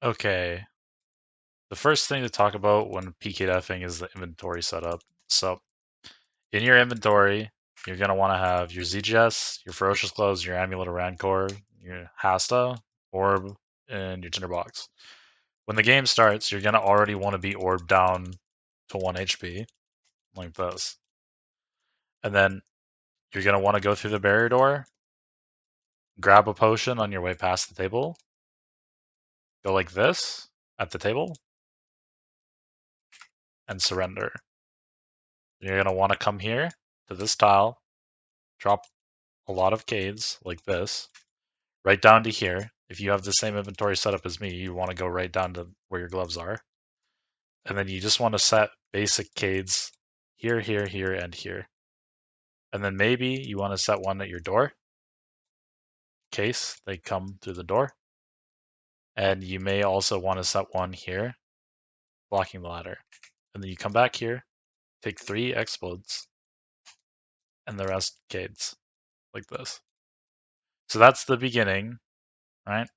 Okay, the first thing to talk about when PKDFing is the inventory setup. So in your inventory, you're going to want to have your ZGS, your Ferocious Gloves, your Amulet of Rancor, your Hasta, Orb, and your Tinderbox. When the game starts, you're going to already want to be Orb down to 1 HP, like this. And then you're going to want to go through the barrier door, grab a potion on your way past the table, go like this at the table, and surrender. You're going to want to come here to this tile, drop a lot of cades like this, right down to here. If you have the same inventory setup as me, you want to go right down to where your gloves are. And then you just want to set basic cades here, here, here, and here. And then maybe you want to set one at your door, in case they come through the door. And you may also want to set one here, blocking the ladder. And then you come back here, take 3 explodes, and the rest cades, like this. So that's the beginning, right?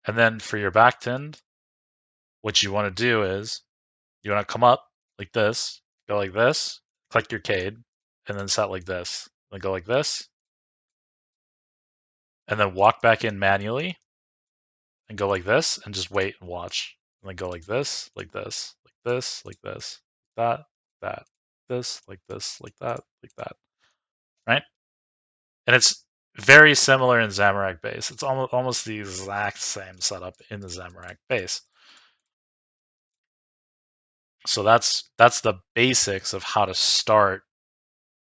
And then for your back tind, what you want to do is you want to come up like this, go like this, click your cade, and then set like this. Then go like this, and then walk back in manually, and go like this, and just wait and watch. And then go like this, like this, like this, like this, that, that, this, like this, like that, right? And it's very similar in Zamorak base. It's almost the exact same setup in the Zamorak base. So that's the basics of how to start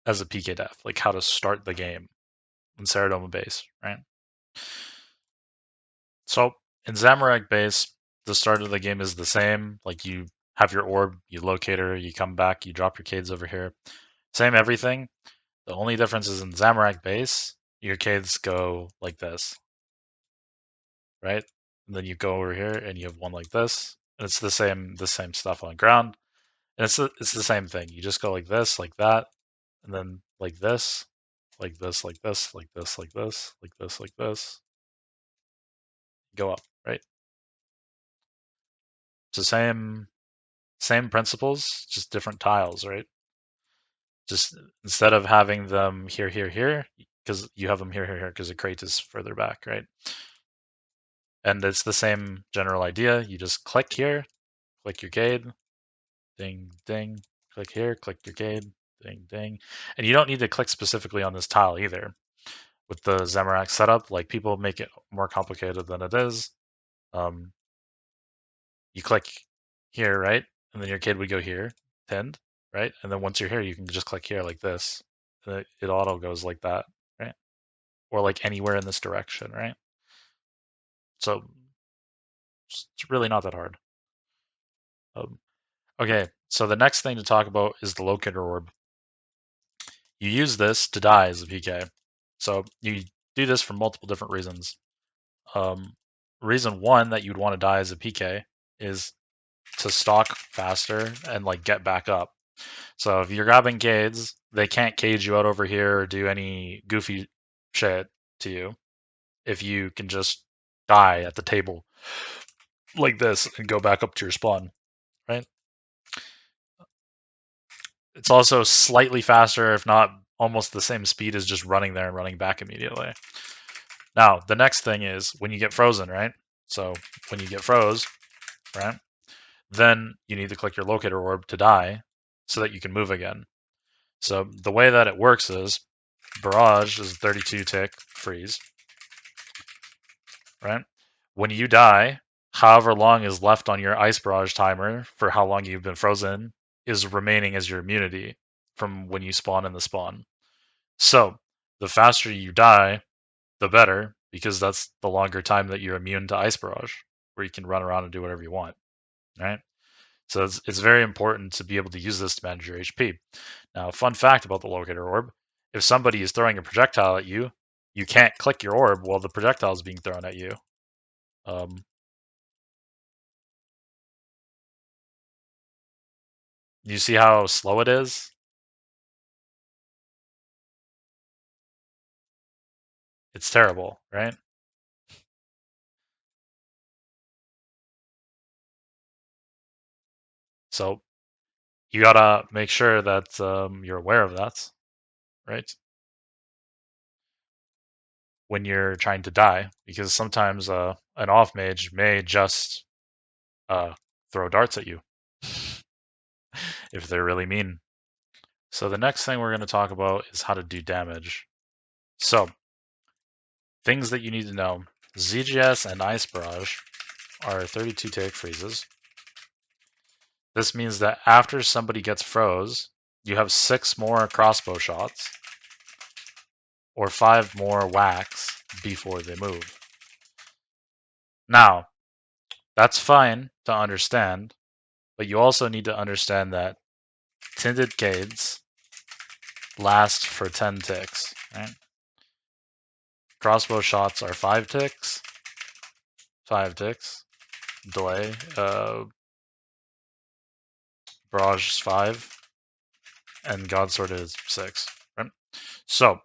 as a PK def, like how to start the game in Saradoma base, right? So in Zamorak base, the start of the game is the same. Like you have your orb, you locator, you come back, you drop your cades over here. Same everything. The only difference is in Zamorak base, your cades go like this, right? And then you go over here and you have one like this, and it's the same stuff on ground. And it's the same thing. You just go like this, like that, and then like this, like this, like this, like this, like this, like this, like this. Go up, right? It's the same principles, just different tiles, right? Just instead of having them here, here, here, because you have them here, here, here, because the crate is further back, right? And it's the same general idea. You just click here, click your cade, ding, ding, click here, click your cade, ding, ding. And you don't need to click specifically on this tile either. With the Zamorak setup, like people make it more complicated than it is. You click here, right? And then your kid would go here, tend, right? And then once you're here, you can just click here like this. And it auto goes like that, right? Or like anywhere in this direction, right? So it's really not that hard. Um, okay, so the next thing to talk about is the Locator Orb. You use this to die as a PK. So you do this for multiple different reasons. Reason one that you'd want to die as a PK is to stock faster and like get back up. So if you're grabbing cades, they can't cage you out over here or do any goofy shit to you if you can just die at the table like this and go back up to your spawn, right? It's also slightly faster, if not almost the same speed as just running there and running back immediately. Now, the next thing is when you get frozen, right? So when you get froze, right? Then you need to click your locator orb to die so that you can move again. So the way that it works is barrage is 32 tick freeze, right? When you die, however long is left on your ice barrage timer for how long you've been frozen is remaining as your immunity from when you spawn in the spawn. So the faster you die, the better, because that's the longer time that you're immune to ice barrage, where you can run around and do whatever you want, right? So it's very important to be able to use this to manage your HP. Now, fun fact about the locator orb, if somebody is throwing a projectile at you, you can't click your orb while the projectile is being thrown at you. You see how slow it is? It's terrible, right? So you gotta make sure that you're aware of that, right? When you're trying to die, because sometimes an off mage may just uh, throw darts at you if they're really mean. So the next thing we're going to talk about is how to do damage. So things that you need to know: ZGS and Ice Barrage are 32 tick freezes. This means that after somebody gets froze, you have 6 more crossbow shots or 5 more whacks before they move. Now, that's fine to understand, but you also need to understand that tinted cades last for 10 ticks. Right? Crossbow shots are 5 ticks, 5 ticks. Delay, barrage is 5, and Godsword is 6. Right? So,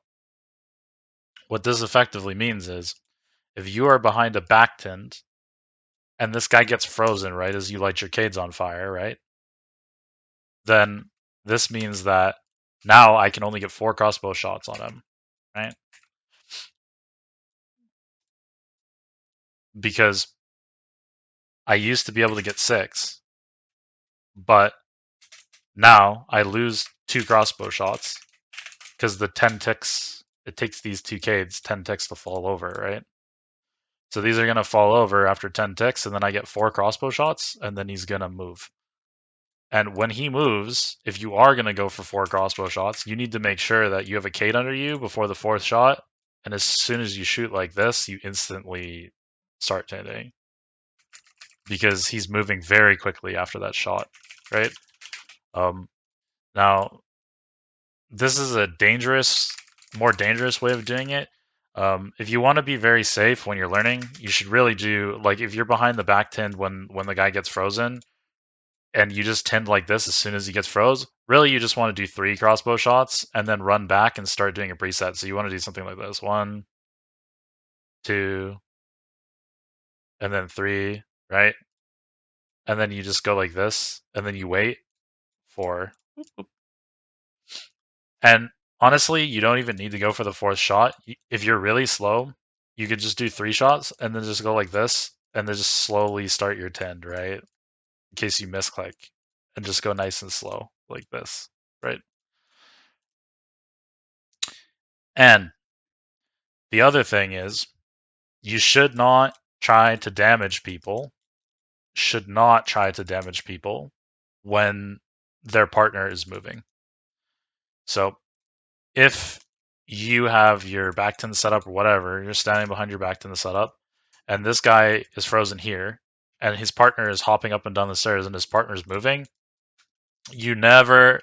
what this effectively means is, if you are behind a backtind, and this guy gets frozen right as you light your cades on fire, right? Then this means that now I can only get 4 crossbow shots on him, right? Because I used to be able to get 6, but now I lose 2 crossbow shots because the 10 ticks, it takes these 2 cades 10 ticks to fall over, right? So these are going to fall over after 10 ticks, and then I get 4 crossbow shots, and then he's going to move. And when he moves, if you are going to go for 4 crossbow shots, you need to make sure that you have a cade under you before the 4th shot. And as soon as you shoot like this, you instantly start tending, because he's moving very quickly after that shot, right? Now, this is a more dangerous way of doing it. If you want to be very safe when you're learning, you should really do, like, if you're behind the back tind when the guy gets frozen, and you just tend like this as soon as he gets froze, really you just want to do 3 crossbow shots and then run back and start doing a preset. So you want to do something like this: 1, 2, and then 3, right? And then you just go like this, and then you wait for. And honestly, you don't even need to go for the 4th shot. If you're really slow, you could just do 3 shots and then just go like this, and then just slowly start your tend, right? In case you misclick, and just go nice and slow like this, right? And the other thing is, you should not try to damage people, when their partner is moving. So if you have your back to the setup or whatever, you're standing behind your back to the setup, and this guy is frozen here, and his partner is hopping up and down the stairs, and his partner's moving, you never,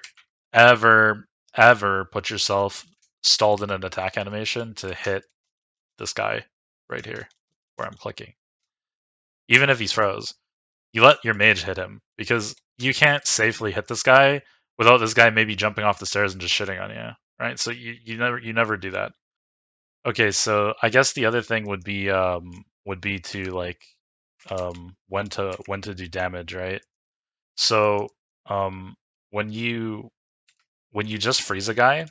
ever, ever put yourself stalled in an attack animation to hit this guy right here where I'm clicking. Even if he's froze, you let your mage hit him, because you can't safely hit this guy without this guy maybe jumping off the stairs and just shitting on you, right? So you never do that. Okay, so I guess the other thing would be to, like, when to do damage, right? So um when you just freeze a guy,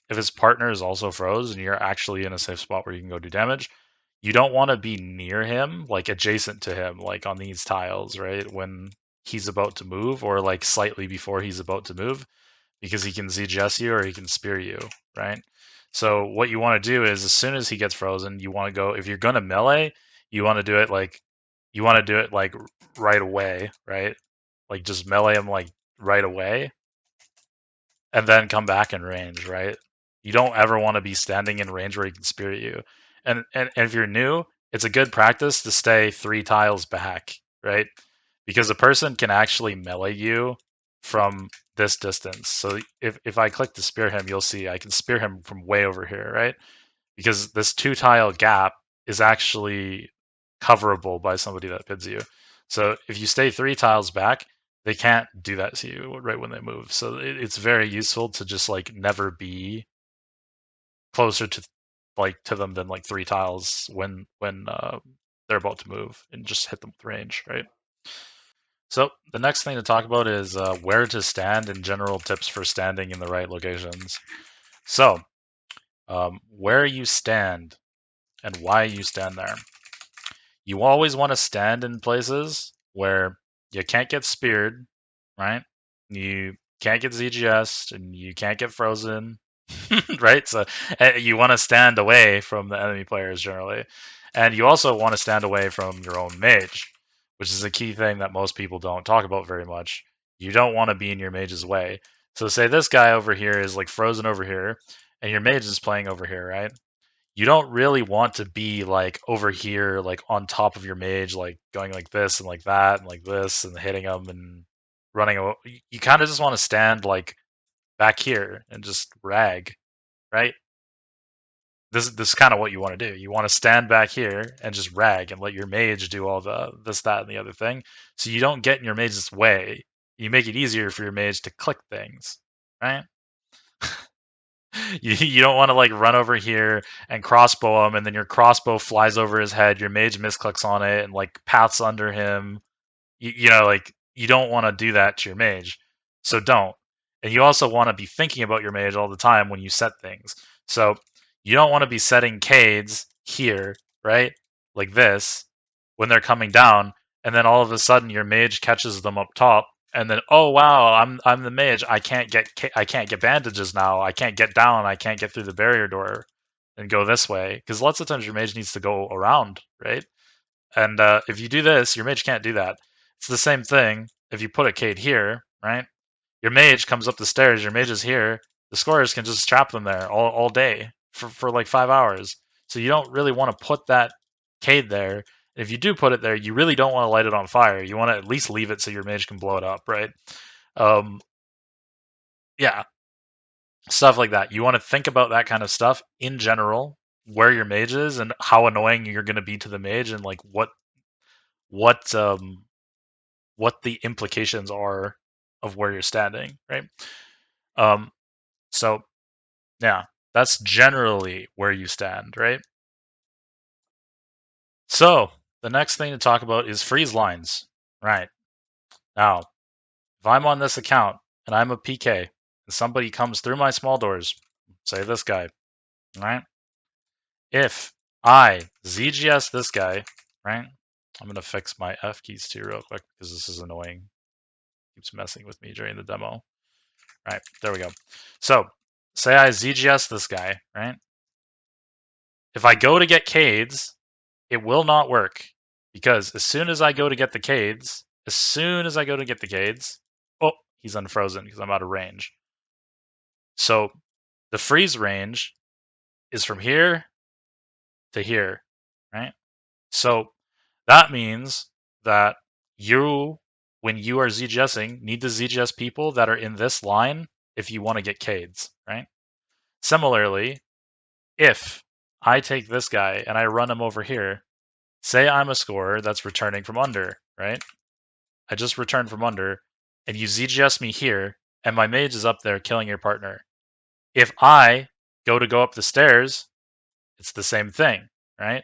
if his partner is also froze and you're actually in a safe spot where you can go do damage, you don't want to be near him, like adjacent to him, like on these tiles, right? When he's about to move, or like slightly before he's about to move, because he can ZGS you or he can spear you, right? So what you want to do is, as soon as he gets frozen, you want to go, if you're going to melee, you want to do it like right away, right? Like just melee him like right away, and then come back in range, right? You don't ever want to be standing in range where he can spear you. And if you're new, it's a good practice to stay 3 tiles back, right? Because a person can actually melee you from this distance. So if I click to spear him, you'll see I can spear him from way over here, right? Because this 2 tile gap is actually coverable by somebody that pins you. So if you stay 3 tiles back, they can't do that to you right when they move. So it's very useful to just like never be closer to them than like 3 tiles when they're about to move, and just hit them with range, right? So the next thing to talk about is where to stand and general tips for standing in the right locations. So where you stand and why you stand there. You always want to stand in places where you can't get speared, right? You can't get ZGS and you can't get frozen, right? So you want to stand away from the enemy players generally. And you also want to stand away from your own mage, which is a key thing that most people don't talk about very much. You don't want to be in your mage's way. So say this guy over here is like frozen over here, and your mage is playing over here, right? You don't really want to be like over here, like on top of your mage, like going like this and like that and like this and hitting them and running. You kind of just want to stand like back here and just rag, right? This is kind of what you want to do. You want to stand back here and just rag and let your mage do all the this, that, and the other thing. So you don't get in your mage's way. You make it easier for your mage to click things, right? You don't want to like run over here and crossbow him, and then your crossbow flies over his head. Your mage misclicks on it and like paths under him. You know, like you don't want to do that to your mage, so don't. And you also want to be thinking about your mage all the time when you set things. So you don't want to be setting cades here, right? Like this, when they're coming down, and then all of a sudden your mage catches them up top, and then oh wow, I'm the mage. I can't get bandages now. I can't get down. I can't get through the barrier door and go this way because lots of times your mage needs to go around, right? And if you do this, your mage can't do that. It's the same thing if you put a cade here, right? Your mage comes up the stairs, your mage is here, the scorers can just trap them there all day for like 5 hours. So you don't really want to put that cade there. If you do put it there, you really don't want to light it on fire. You want to at least leave it so your mage can blow it up, right? Um, yeah, stuff like that. You want to think about that kind of stuff in general, where your mage is and how annoying you're going to be to the mage, and like what what the implications are of where you're standing, right? Um, so yeah, that's generally where you stand, right? So the next thing to talk about is freeze lines, right? Now, if I'm on this account and I'm a PK and somebody comes through my small doors, say this guy, right? If I ZGS this guy, right? I'm gonna fix my F keys too real quick because this is annoying. Keeps messing with me during the demo. Right, there we go. So, say I ZGS this guy, right? If I go to get cades, it will not work because as soon as I go to get the cades, oh, he's unfrozen because I'm out of range. So, the freeze range is from here to here, right? So, that means that you, when you are ZGSing, need to ZGS people that are in this line if you want to get cades, right? Similarly, if I take this guy and I run him over here, say I'm a scorer that's returning from under, right? I just returned from under, and you ZGS me here, and my mage is up there killing your partner. If I go up the stairs, it's the same thing, right?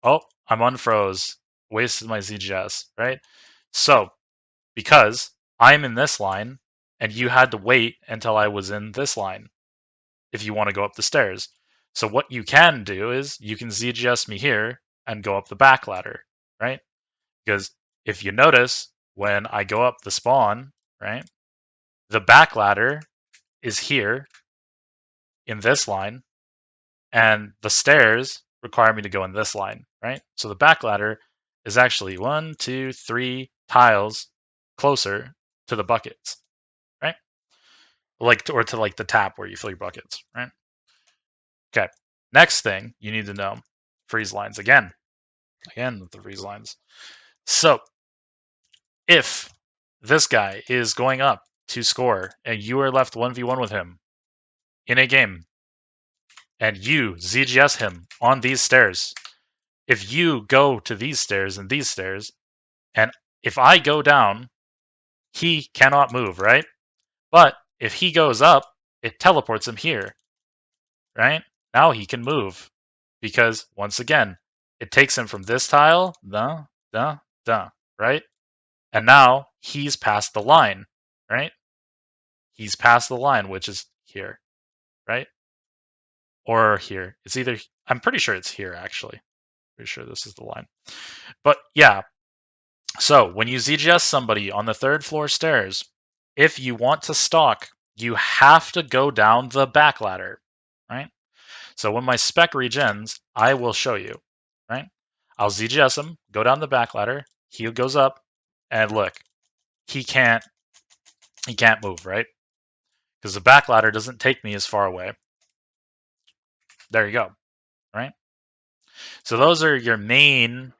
Oh, I'm unfroze, wasted my ZGS, right? So, because I'm in this line, and you had to wait until I was in this line, if you want to go up the stairs. So what you can do is you can ZGS me here and go up the back ladder, right? Because if you notice, when I go up the spawn, right, the back ladder is here in this line, and the stairs require me to go in this line, right? So the back ladder is actually 1, 2, 3 tiles closer to the buckets, right? Or to like the tap where you fill your buckets, right? Okay. Next thing you need to know, freeze lines again. Again with the freeze lines. So if this guy is going up to score and you are left 1v1 with him in a game and you ZGS him on these stairs, if you go to these stairs and if I go down, he cannot move, right? But if he goes up, it teleports him here, right? Now he can move because once again, it takes him from this tile, right? And now he's past the line, right? He's past the line, which is here, right? Or here. It's either, I'm pretty sure it's here, actually. Pretty sure this is the line. But yeah, so when you ZGS somebody on the 3rd floor stairs, if you want to stalk, you have to go down the back ladder, right? So when my spec regens, I will show you, right? I'll ZGS him, go down the back ladder, he goes up, and look, he can't move, right? Because the back ladder doesn't take me as far away. There you go, right? So those are your main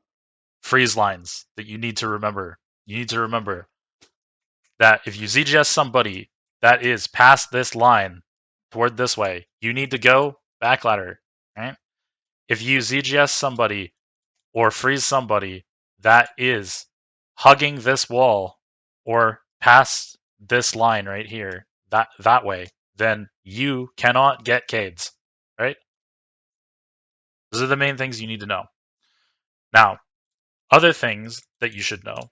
freeze lines that you need to remember. You need to remember that if you ZGS somebody that is past this line toward this way, you need to go back ladder, right? If you ZGS somebody or freeze somebody that is hugging this wall or past this line right here, that way, then you cannot get cades, right? Those are the main things you need to know. Now, other things that you should know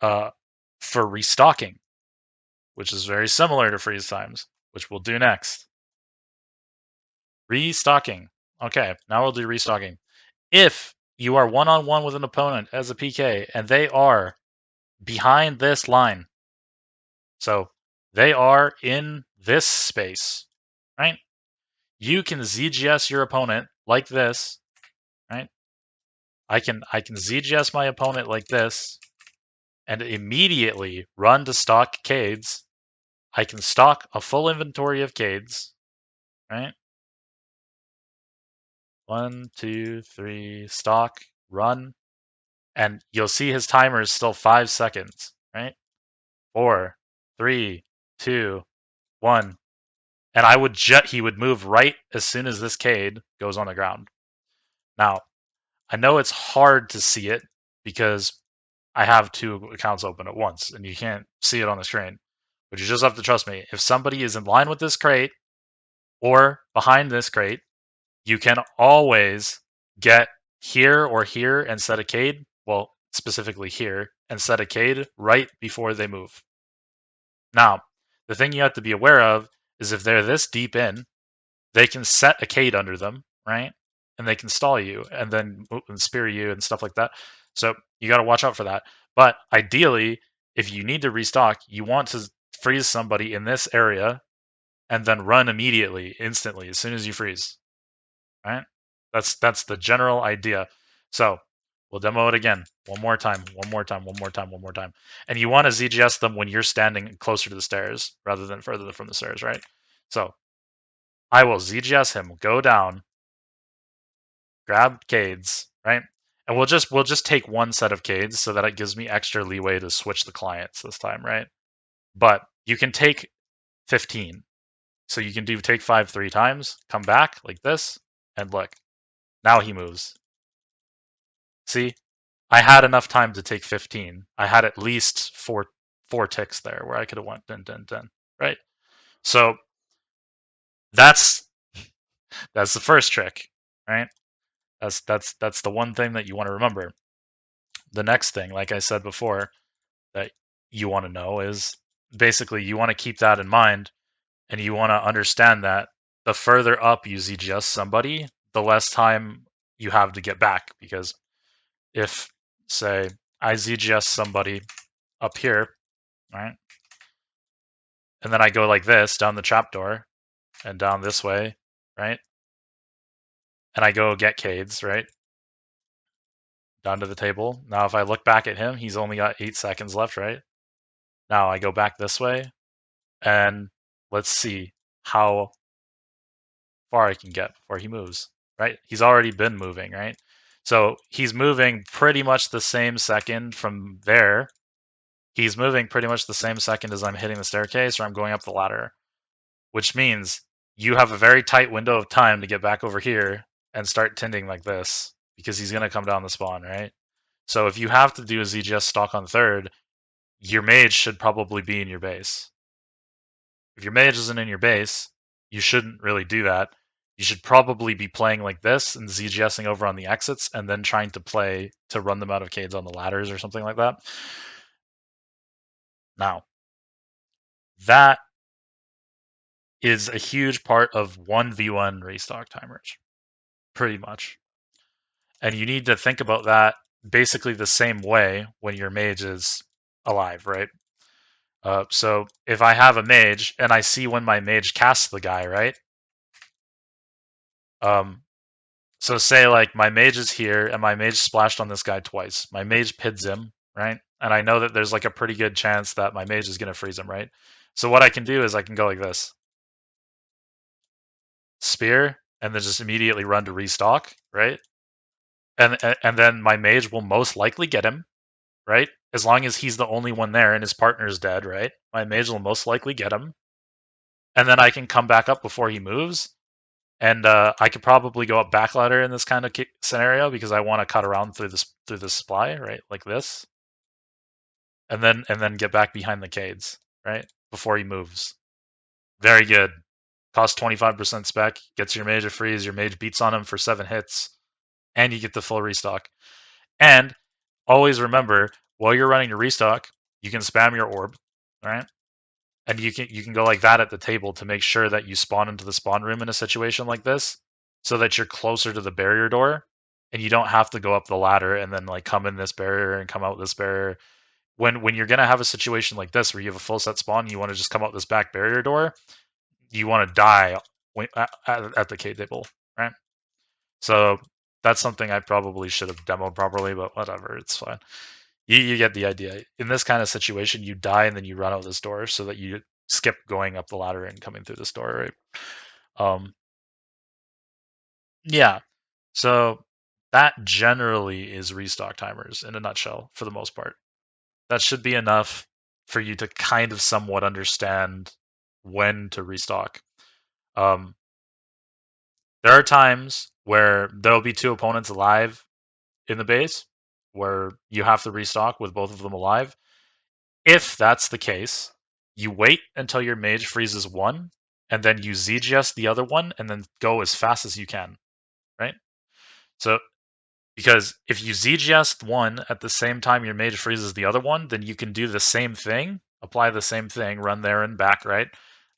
for restocking, which is very similar to freeze times, which we'll do next. Restocking. Okay, now we'll do restocking. If you are one-on-one with an opponent as a PK and they are behind this line, so they are in this space, right? You can ZGS your opponent like this, right? I can ZGS my opponent like this and immediately run to stock cades. I can stock a full inventory of cades, right? 1, 2, 3, stock, run, and you'll see his timer is still 5 seconds, right? 4, 3, 2, 1, and he would move right as soon as this cade goes on the ground. Now, I know it's hard to see it because I have 2 accounts open at once, and you can't see it on the screen. But you just have to trust me. If somebody is in line with this crate or behind this crate, you can always get here or here and set a cade. Well, specifically here and set a cade right before they move. Now, the thing you have to be aware of is if they're this deep in, they can set a cade under them, right? And they can stall you and then spear you and stuff like that. So you got to watch out for that. But ideally, if you need to restock, you want to freeze somebody in this area and then run immediately, instantly, as soon as you freeze. Right? That's the general idea. So we'll demo it again. One more time. And you want to ZGS them when you're standing closer to the stairs rather than further from the stairs, right? So I will ZGS him, go down, grab cades, right? And we'll just take one set of cades so that it gives me extra leeway to switch the clients this time, right? But you can take 15. So you can take 5 3 times, come back like this, and look. Now he moves. See? I had enough time to take 15. I had at least four ticks there where I could have went 10, 10, 10, right? So that's the first trick, right? That's the one thing that you want to remember. The next thing, like I said before, that you want to know is basically you want to keep that in mind and you want to understand that the further up you ZGS somebody, the less time you have to get back. Because if, say, I ZGS somebody up here, right, and then I go like this down the trapdoor and down this way, right, and I go get cades, right, down to the table. Now if I look back at him, he's only got 8 seconds left, right? Now I go back this way, and let's see how far I can get before he moves, right? He's already been moving, right? So he's moving pretty much the same second from there. He's moving pretty much the same second as I'm hitting the staircase or I'm going up the ladder, which means you have a very tight window of time to get back over here and start tending like this because he's going to come down the spawn, right? So if you have to do a ZGS stock on 3rd, your mage should probably be in your base. If your mage isn't in your base, you shouldn't really do that. you should probably be playing like this and ZGSing over on the exits and then trying to play to run them out of cades on the ladders or something like that. Now, that is a huge part of 1v1 restock timers, pretty much. And you need to think about that basically the same way when your mage is alive, right? So if I have a mage and I see when my mage casts the guy, right? So say like my mage is here and my mage splashed on this guy twice. My mage pids him, right? And I know that there's like a pretty good chance that my mage is going to freeze him, right? So what I can do is I can go like this. Spear, and then just immediately run to restock, right? And then my mage will most likely get him, right? As long as he's the only one there and his partner's dead, right? My mage will most likely get him. And then I can come back up before he moves. And I could probably go up back ladder in this kind of scenario because I want to cut around through this supply, right? Like this. And then get back behind the cades, right? Before he moves. Very good. Cost 25% spec, gets your mage a freeze, your mage beats on him for 7 hits, and you get the full restock. And always remember, while you're running your restock, you can spam your orb, right? And you can go like that at the table to make sure that you spawn into the spawn room in a situation like this, so that you're closer to the barrier door, and you don't have to go up the ladder and then like come in this barrier and come out this barrier. When you're gonna have a situation like this where you have a full set spawn, you want to just come out this back barrier door, you want to die at the K table, right? So that's something I probably should have demoed properly, but whatever, it's fine. You get the idea. In this kind of situation, you die and then you run out this door so that you skip going up the ladder and coming through this door, right? Yeah. So that generally is restock timers in a nutshell for the most part. That should be enough for you to kind of somewhat understand when to restock. Um, there are times where there'll be 2 opponents alive in the base where you have to restock with both of them alive. If that's the case, you wait until your mage freezes one, and then you ZGS the other one, and then go as fast as you can, right? So, because if you ZGS one at the same time your mage freezes the other one, then you can do the same thing, apply the same thing, run there and back, right?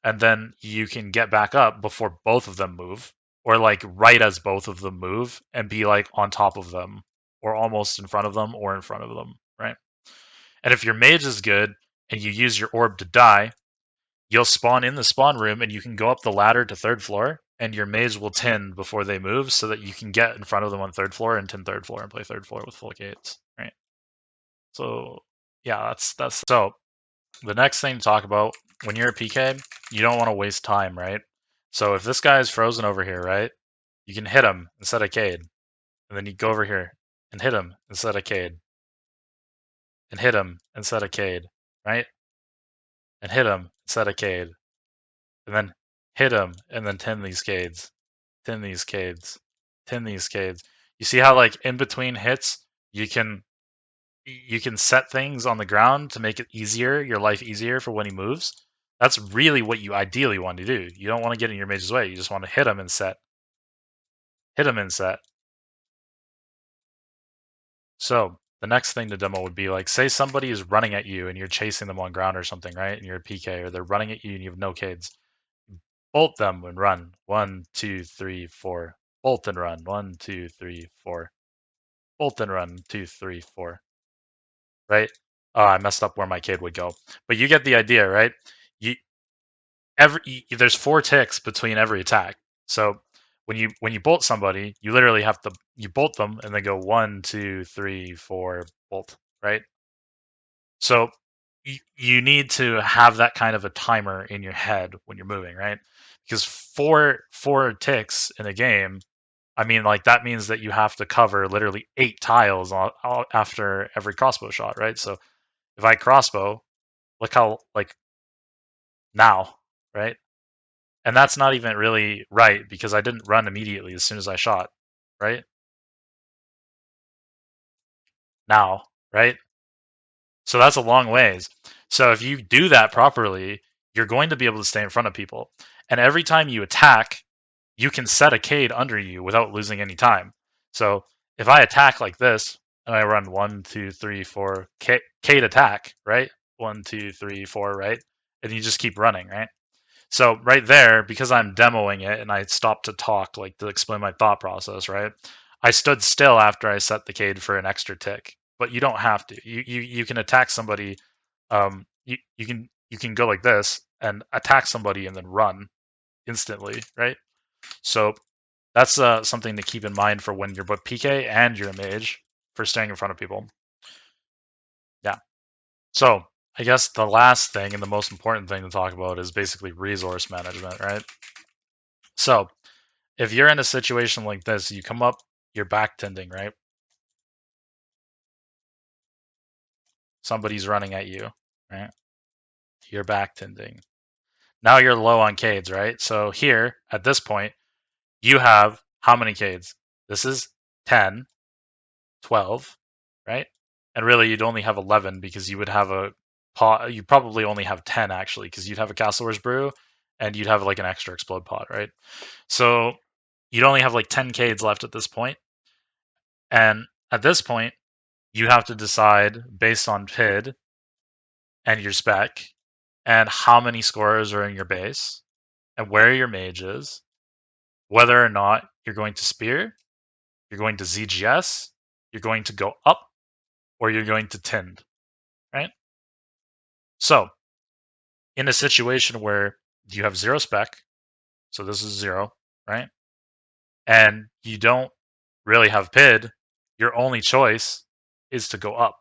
And then you can get back up before both of them move, or like right as both of them move, and be like on top of them, or almost in front of them, or in front of them, right? And if your mage is good and you use your orb to die, you'll spawn in the spawn room and you can go up the ladder to 3rd floor and your mage will tin before they move so that you can get in front of them on 3rd floor and tin 3rd floor and play 3rd floor with full gates, right? So yeah, that's so the next thing to talk about when you're a PK, you don't want to waste time, right? So if this guy is frozen over here, right, you can hit him instead of cade, and then you go over here and hit him instead of cade, and hit him instead of cade, right? And hit him instead of cade, and then hit him, and then tin these cades, tin these cades, tin these cades. You see how like in between hits you can set things on the ground to make it easier, your life easier for when he moves. That's really what you ideally want to do. You don't want to get in your mage's way. You just want to hit him and set. Hit him and set. So the next thing to demo would be like, say somebody is running at you and you're chasing them on ground or something, right? And you're a PK, or they're running at you and you have no cades. Bolt them and run. 1, 2, 3, 4. Bolt and run. 1, 2, 3, 4. Bolt and run. 2, 3, 4. Right? Oh, I messed up where my kid would go. But you get the idea, right? You there's 4 ticks between every attack. So when you bolt somebody, you literally have to you bolt them and then go 1, 2, 3, 4, bolt, right? So you need to have that kind of a timer in your head when you're moving, right? Because four ticks in a game, I mean, like that means that you have to cover literally 8 tiles after every crossbow shot, right? So if I crossbow, look how like now, right? And that's not even really right because I didn't run immediately as soon as I shot, right? Now, right? So that's a long ways. So if you do that properly, you're going to be able to stay in front of people. And every time you attack, you can set a cade under you without losing any time. So if I attack like this, and I run 1, 2, 3, 4, cade attack, right? 1, 2, 3, 4, right? And you just keep running, right? So right there, because I'm demoing it and I stopped to talk, like to explain my thought process, right? I stood still after I set the cade for an extra tick, but you don't have to. You can attack somebody. You can go like this and attack somebody and then run instantly, right? So that's something to keep in mind for when you're both PK and you're a mage for staying in front of people. Yeah. So I guess the last thing and the most important thing to talk about is basically resource management, right? So if you're in a situation like this, you come up, you're backtinding, right? Somebody's running at you, right? You're backtinding. Now you're low on cades, right? So here, at this point, you have how many cades? This is 10, 12, right? And really, you'd only have 11 because you would have a pot. You probably only have 10 actually, because you'd have a Castlewar's Brew and you'd have like an extra explode pot, right? So you'd only have like 10 cades left at this point. And at this point, you have to decide based on PID and your spec and how many scorers are in your base and where your mage is, whether or not you're going to spear, you're going to ZGS, you're going to go up, or you're going to tind, right? So in a situation where you have 0 spec, so this is 0, right? And you don't really have PID, your only choice is to go up.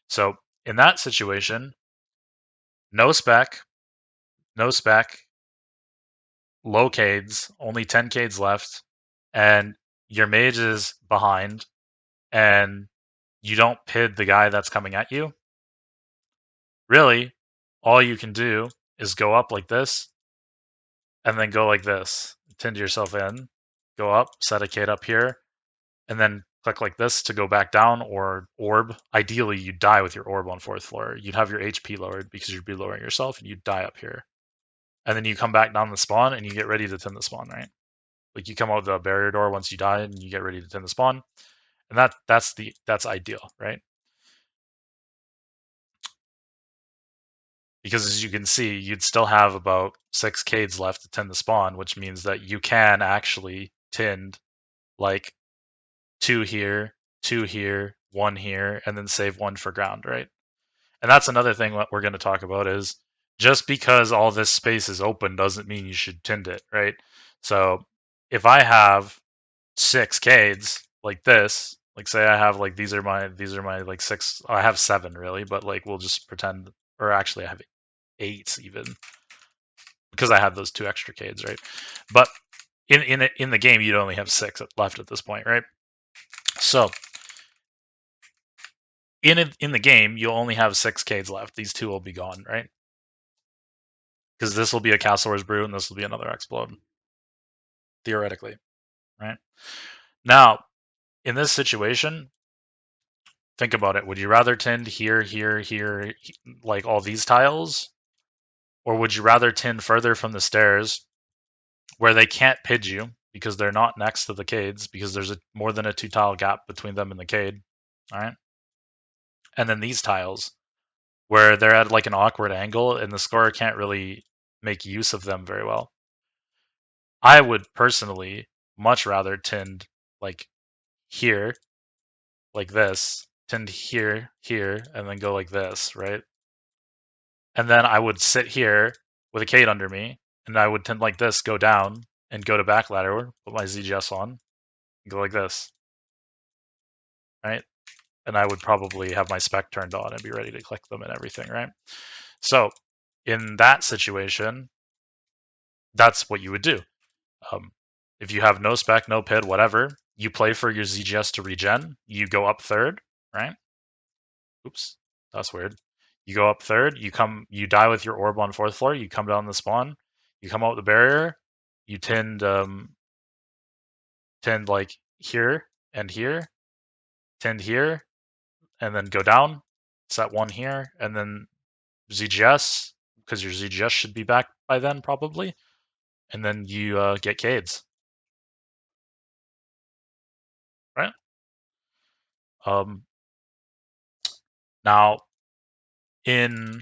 So in that situation, no spec, low cades, only 10 cades left, and your mage is behind, and you don't PID the guy that's coming at you, really, all you can do is go up like this, and then go like this. Tind yourself in, go up, set a cade up here, and then click like this to go back down, or orb. Ideally, you'd die with your orb on 4th floor. You'd have your HP lowered because you'd be lowering yourself, and you'd die up here. And then you come back down the spawn, and you get ready to tind the spawn, right? Like you come out the barrier door once you die, and you get ready to tind the spawn, and that's ideal, right? Because as you can see, you'd still have about 6 cades left to tind the spawn, which means that you can actually tind like 2 here, 2 here, 1 here, and then save 1 for ground, right? And that's another thing that we're going to talk about is just because all this space is open doesn't mean you should tind it, right? So if I have 6 cades like this, like say I have like these are my like 6, I have 7 really, but like we'll just pretend, or actually I have 8 even, because I had those 2 extra cades, right? But in the game you'd only have 6 left at this point, right? So in the game you'll only have 6 cades left. These 2 will be gone, right? Because this will be a Castlewar's Brew and this will be another explode, theoretically, right? Now, in this situation, think about it. Would you rather tind here, here, here, like all these tiles? Or would you rather tind further from the stairs where they can't PID you because they're not next to the cades, because there's more than a 2 tile gap between them and the cade, all right? And then these tiles where they're at like an awkward angle and the scorer can't really make use of them very well. I would personally much rather tind like here, like this, tind here, here, and then go like this, right? And then I would sit here with a cade under me, and I would tind like this, go down, and go to back ladder, put my ZGS on, and go like this, right? And I would probably have my spec turned on and be ready to click them and everything, right? So in that situation, that's what you would do. If you have no spec, no PID, whatever, you play for your ZGS to regen. You go up 3rd, right? Oops, that's weird. You go up 3rd. You die with your orb on 4th floor. You come down the spawn. You come out the barrier. You tind like here and here. Tind here, and then go down. Set 1 here, and then ZGS, because your ZGS should be back by then probably, and then you get cades, right? Um, now, in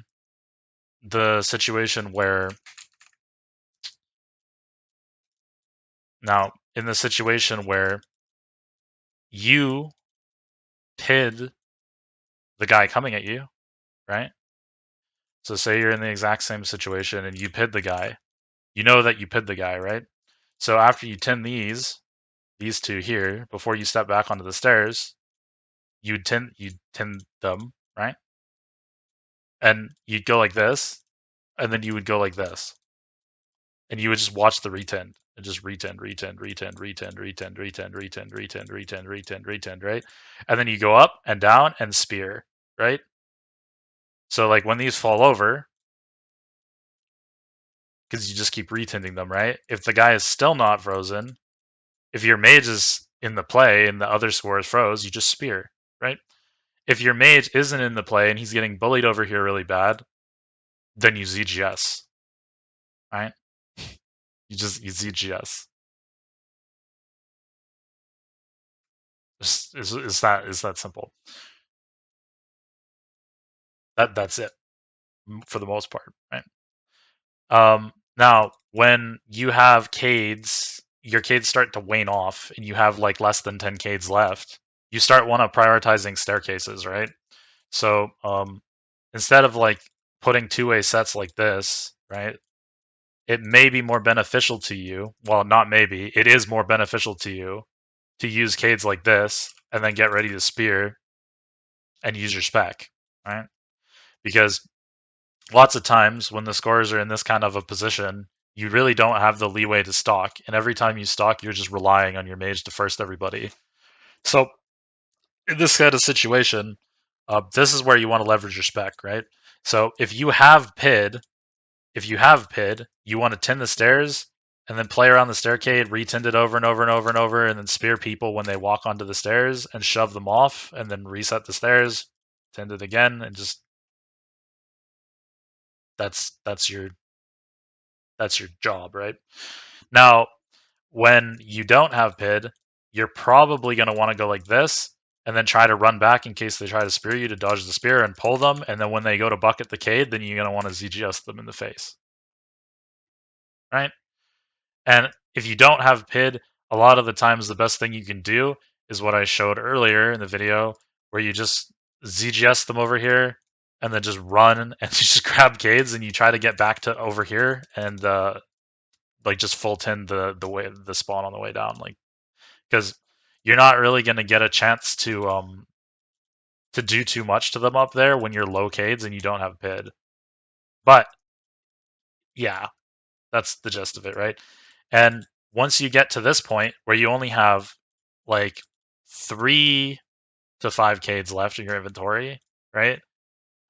the situation where you pid the guy coming at you, right? So say you're in the exact same situation and you pid the guy. You know that you pid the guy, right? So after you tin these two here, before you step back onto the stairs, you'd tin them, right? And you'd go like this, and then you would go like this. And you would just watch the retend and just retend, right? And then you go up and down and spear, right? So like when these fall over, because you just keep retending them, right? If the guy is still not frozen, if your mage is in the play and the other score is froze, you just spear, right? If your mage isn't in the play and he's getting bullied over here really bad, then you ZGS, right? You ZGS. Is that simple? That's it for the most part, right? Now when you have cades, your cades start to wane off, and you have like less than 10 cades left. You start want to prioritizing staircases, right? So instead of like putting two-way sets like this, right? It may be more beneficial to you. Well, not maybe. It is more beneficial to you to use cades like this and then get ready to spear and use your spec, right? Because lots of times when the scorers are in this kind of a position, you really don't have the leeway to stalk. And every time you stalk, you're just relying on your mage to first everybody. So in this kind of situation, this is where you want to leverage your spec, right? So if you have PID, you want to tin the stairs and then play around the staircade, retend it over and over and over and over, and then spear people when they walk onto the stairs and shove them off, and then reset the stairs, tend it again, and just that's your job, right? Now, when you don't have PID, you're probably going to want to go like this and then try to run back in case they try to spear you to dodge the spear and pull them. And then when they go to bucket the cade, then you're going to want to ZGS them in the face, right? And if you don't have PID, a lot of the times the best thing you can do is what I showed earlier in the video, where you just ZGS them over here and then just run and you just grab cades and you try to get back to over here and like just full tin the spawn on the way down, like, because you're not really going to get a chance to do too much to them up there when you're low cades and you don't have PID. But yeah, that's the gist of it, right? And once you get to this point where you only have like 3 to 5 cades left in your inventory, right?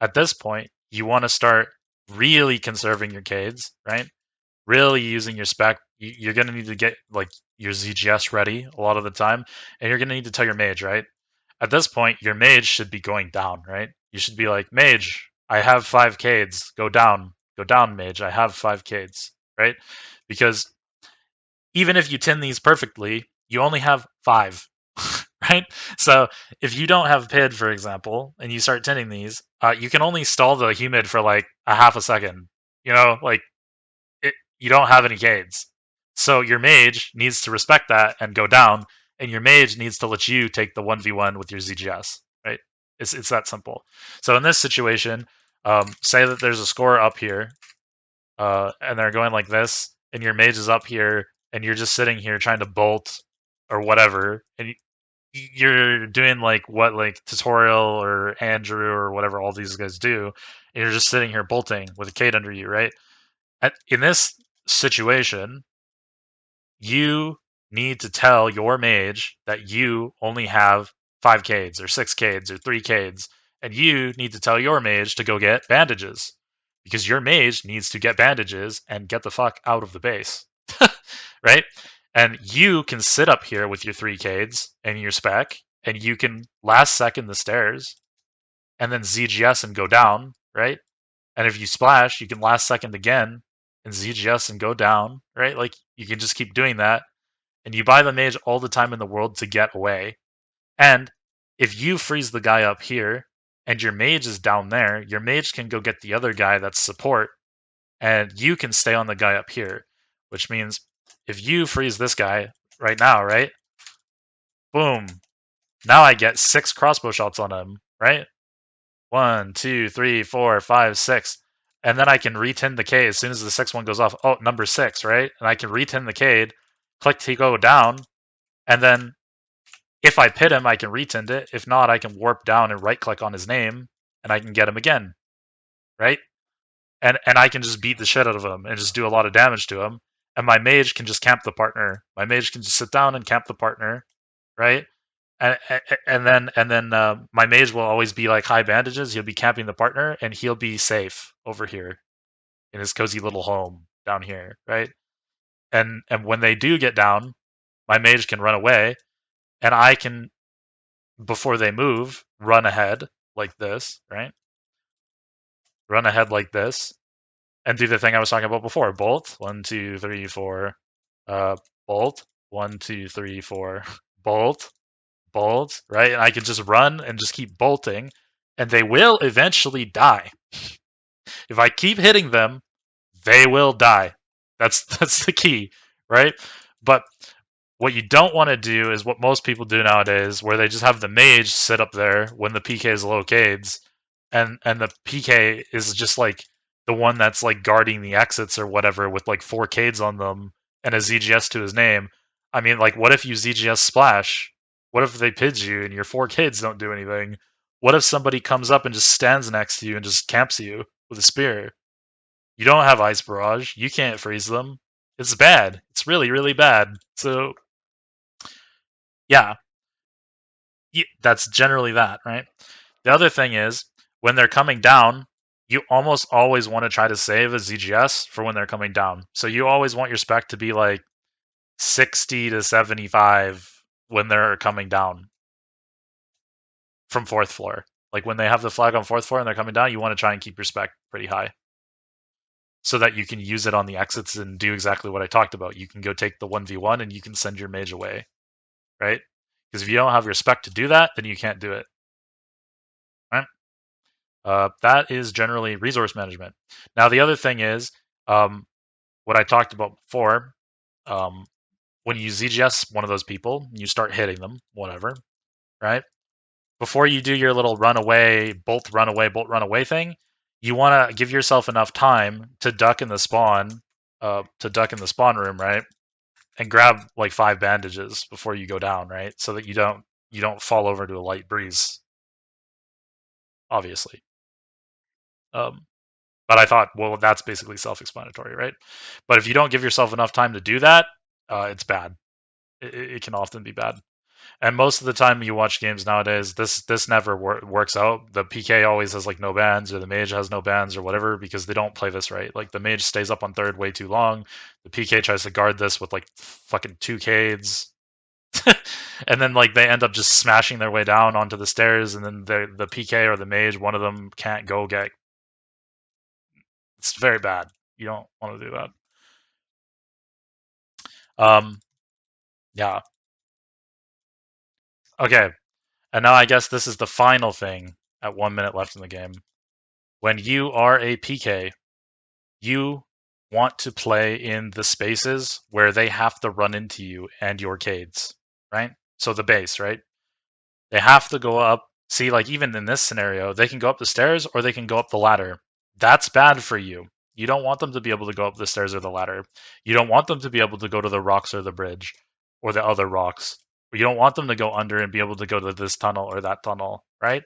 At this point, you want to start really conserving your cades, right? Really using your spec. You're going to need to get like your ZGS ready a lot of the time, and you're going to need to tell your mage, right? At this point, your mage should be going down, right? You should be like, mage, I have 5 cades. Go down, mage. I have 5 cades, right? Because even if you tin these perfectly, you only have 5, right? So if you don't have PID, for example, and you start tinning these, you can only stall the humid for like a half a second. You know, like you don't have any cades. So your mage needs to respect that and go down, and your mage needs to let you take the 1v1 with your ZGS, right? It's that simple. So in this situation, say that there's a score up here, and they're going like this, and your mage is up here, and you're just sitting here trying to bolt or whatever, and you're doing like what like tutorial or Andrew or whatever all these guys do, and you're just sitting here bolting with a cade under you, right? In this situation, you need to tell your mage that you only have 5 cades or 6 cades or 3 cades, and you need to tell your mage to go get bandages because your mage needs to get bandages and get the fuck out of the base, right? And you can sit up here with your 3 cades and your spec, and you can last second the stairs and then ZGS and go down, right? And if you splash, you can last second again and ZGS and go down, right? Like you can just keep doing that, and you buy the mage all the time in the world to get away. And if you freeze the guy up here and your mage is down there, your mage can go get the other guy that's support, and you can stay on the guy up here, which means if you freeze this guy right now, right? Boom. Now I get 6 crossbow shots on him, right? 1, 2, 3, 4, 5, 6. And then I can retin the K as soon as the 6th one goes off. Oh, number 6, right? And I can retin the Cade, click to go down, and then if I pit him, I can retend it. If not, I can warp down and right click on his name, and I can get him again, right? And I can just beat the shit out of him and just do a lot of damage to him. And my mage can just camp the partner. My mage can just sit down and camp the partner, right? And then my mage will always be like high bandages. He'll be camping the partner, and he'll be safe over here in his cozy little home down here, right? And when they do get down, my mage can run away, and I can, before they move, run ahead like this, right? Run ahead like this, and do the thing I was talking about before. Bolt, 1, 2, 3, 4. Bolt, 1, 2, 3, 4. Bolt, bolt, right? And I can just run and just keep bolting, and they will eventually die. If I keep hitting them, they will die. That's the key, right? But what you don't want to do is what most people do nowadays, where they just have the mage sit up there when the PK is low cades, and the PK is just like the one that's like guarding the exits or whatever with like 4 cades on them and a ZGS to his name. I mean, like, what if you ZGS splash? What if they PID you and your 4 cades don't do anything? What if somebody comes up and just stands next to you and just camps you with a spear? You don't have ice barrage. You can't freeze them. It's bad. It's really, really bad. So yeah, that's generally that, right? The other thing is when they're coming down, you almost always want to try to save a ZGS for when they're coming down. So you always want your spec to be like 60 to 75 when they're coming down from 4th floor. Like when they have the flag on 4th floor and they're coming down, you want to try and keep your spec pretty high so that you can use it on the exits and do exactly what I talked about. You can go take the 1v1 and you can send your mage away, right? Because if you don't have your spec to do that, then you can't do it. Right? That is generally resource management. Now, the other thing is what I talked about before. When you ZGS one of those people, you start hitting them, whatever, right? Before you do your little run away, bolt run away thing, you want to give yourself enough time to duck in the spawn, room, right? And grab like 5 bandages before you go down, right? So that you don't fall over to a light breeze, obviously. But I thought, well, that's basically self-explanatory, right? But if you don't give yourself enough time to do that, it's bad. It can often be bad. And most of the time you watch games nowadays, this never works out. The PK always has like no bans, or the mage has no bans, or whatever, because they don't play this right. Like the mage stays up on 3rd way too long. The PK tries to guard this with like fucking 2 cades. And then like they end up just smashing their way down onto the stairs, and then the PK or the mage, one of them can't go get. It's very bad. You don't want to do that. Yeah. Okay. And now I guess this is the final thing at 1 minute left in the game. When you are a PK, you want to play in the spaces where they have to run into you and your cades, right? So the base, right? They have to go up. See, like even in this scenario, they can go up the stairs or they can go up the ladder. That's bad for you. You don't want them to be able to go up the stairs or the ladder. You don't want them to be able to go to the rocks or the bridge or the other rocks. You don't want them to go under and be able to go to this tunnel or that tunnel, right?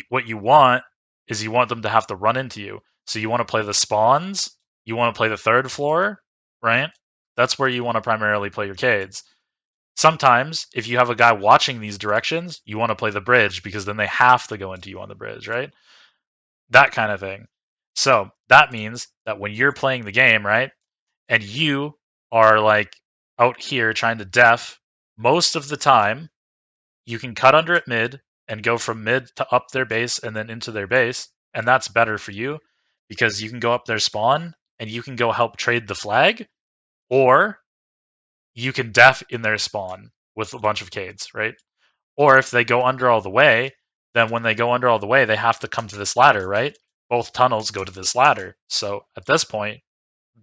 What you want is you want them to have to run into you. So you want to play the spawns, you want to play the 3rd floor, right? That's where you want to primarily play your cades. Sometimes, if you have a guy watching these directions, you want to play the bridge because then they have to go into you on the bridge, right? That kind of thing. So that means that when you're playing the game, right, and you are like out here trying to def, most of the time you can cut under at mid and go from mid to up their base and then into their base, and that's better for you because you can go up their spawn and you can go help trade the flag, or you can def in their spawn with a bunch of cades, right? Or if they go under all the way, then when they go under all the way, they have to come to this ladder, right? Both tunnels go to this ladder. So at this point,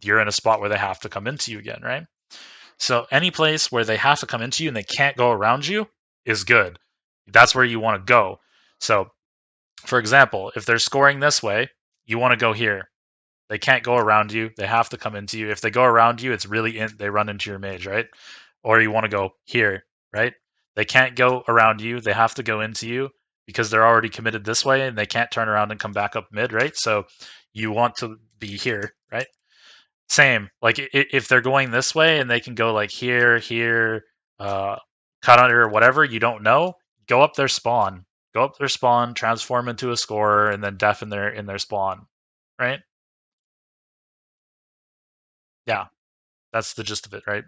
you're in a spot where they have to come into you again, right? So any place where they have to come into you and they can't go around you is good. That's where you want to go. So, for example, if they're scoring this way, you want to go here. They can't go around you. They have to come into you. If they go around you, it's really they run into your mage, right? Or you want to go here, right? They can't go around you. They have to go into you because they're already committed this way and they can't turn around and come back up mid, right? So you want to be here, right? Same. Like if they're going this way and they can go like here, here, cut under, whatever, you don't know, go up their spawn. Go up their spawn, transform into a scorer, and then def in their spawn, right? Yeah, that's the gist of it, right?